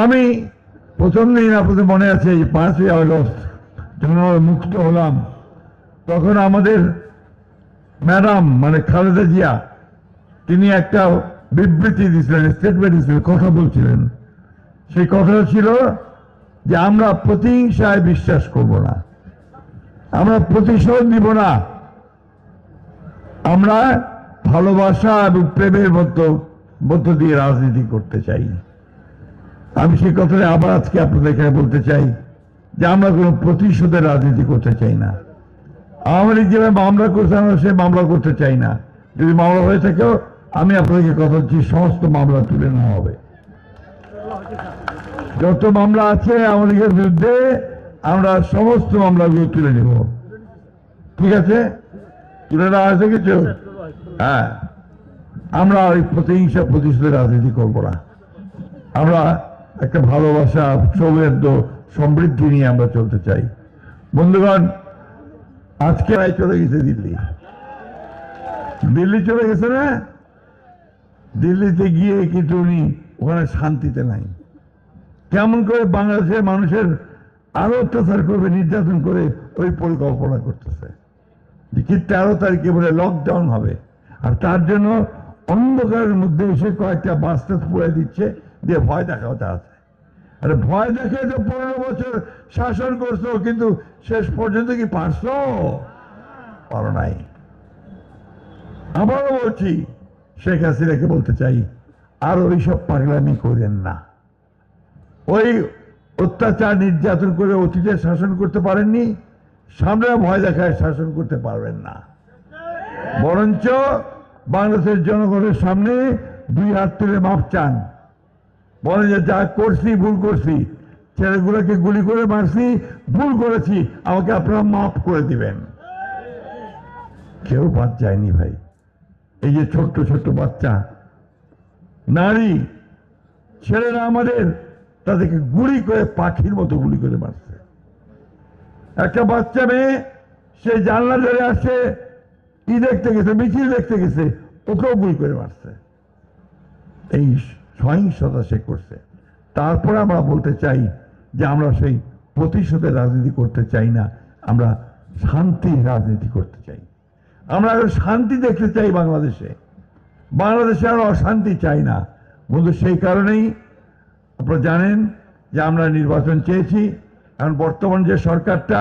আমি প্রথম দিন আপনাদের মনে আছে, এই 5ই আগস্ট যখন আমরা মুক্ত হলাম, তখন আমাদের ম্যাডাম মানে খালেদা জিয়া তিনি একটা বিবৃতি দিয়েছিলেন, স্টেটমেন্ট দিয়েছিলেন, কথা বলছিলেন। সেই কথাটা ছিল যে আমরা প্রতিহিংসায় বিশ্বাস করব না, আমরা প্রতিশোধ নিব না, আমরা ভালোবাসা এবং প্রেমের মধ্য দিয়ে রাজনীতি করতে চাই। আমি সেই কথাটা আবার আজকে আপনাদের এখানে বলতে চাই যে আমরা কোনো প্রতিশোধের রাজনীতি করতে চাই না। আওয়ামী লীগ যেভাবে মামলা করছে আমরা সে মামলা করতে চাই না। যদি মামলা হয়ে থাকেও আমি আপনাদেরকে কথা বলছি, সমস্ত মামলা তুলে নেওয়া হবে। যত মামলা আছে আওয়ামী লীগের বিরুদ্ধে আমরা সমস্ত মামলাগুলো তুলে নেব। ঠিক আছে? তুলে নেওয়া হয়েছে কিছু? হ্যাঁ, আমরা ওই প্রতিহিংসা প্রতিশোধের রাজনীতি করবো না। আমরা একটা ভালোবাসা, সৌহার্দ্য, সমৃদ্ধি নিয়ে আমরা চলতে চাই। বন্ধুগণ, আজকে চলে গেছে দিল্লি চলে গেছে না? দিল্লিতে গিয়ে কিন্তু উনি ওখানে শান্তিতে নাই। কেমন করে বাংলাদেশের মানুষের আরো অত্যাচার করবে, নির্যাতন করে ওই পরিকল্পনা করতেছে যে কি 13 তারিখে বলে লকডাউন হবে, আর তার জন্য অন্ধকারের মধ্যে এসে কয়েকটা বাস্তা পুড়ে দিচ্ছে, দিয়ে ভয় দেখাতে আছে। আরে ভয় দেখে তো 15 বছর শাসন করছো, কিন্তু শেষ পর্যন্ত কি পারছো? পারো নাই। আবারও বলছি, শেখ হাসিনাকে বলতে চাই, আর ওইসব পাগলামি করেন না। ওই অত্যাচার নির্যাতন করে অতীতে শাসন করতে পারেননি, সামনে ভয় দেখায় শাসন করতে পারবেন না। বরঞ্চ বাংলাদেশের জনগণের সামনে 2 হাত তুলে মাপ চান, বলে যে যা করছি ভুল করছি, ছেলেগুলোকে গুলি করে মারছি, ভুল করেছি, আমাকে আপনারা মাফ করে দিবেন। কেউ বাদ যায়নি ভাই। এই যে ছোট্ট ছোট্ট বাচ্চা, নারী, ছেলেরা আমাদের, তাদেরকে গুলি করে পাখির মতো গুলি করে মারছে। একটা বাচ্চা মেয়ে, সে জানলা ধরে আসছে, দেখতে গেছে, মিছিল দেখতে গেছে, ওকেও গুলি করে মারছে। এই সহিংসতা সে করছে। তারপরে আমরা বলতে চাই যে আমরা সেই প্রতিশোধের রাজনীতি করতে চাই না, আমরা শান্তির রাজনীতি করতে চাই। আমরা শান্তি দেখতে চাই বাংলাদেশে, বাংলাদেশে আর অশান্তি চাই না। বন্ধু, সেই কারণেই আপনারা জানেন যে আমরা নির্বাচন চেয়েছি। কারণ বর্তমান যে সরকারটা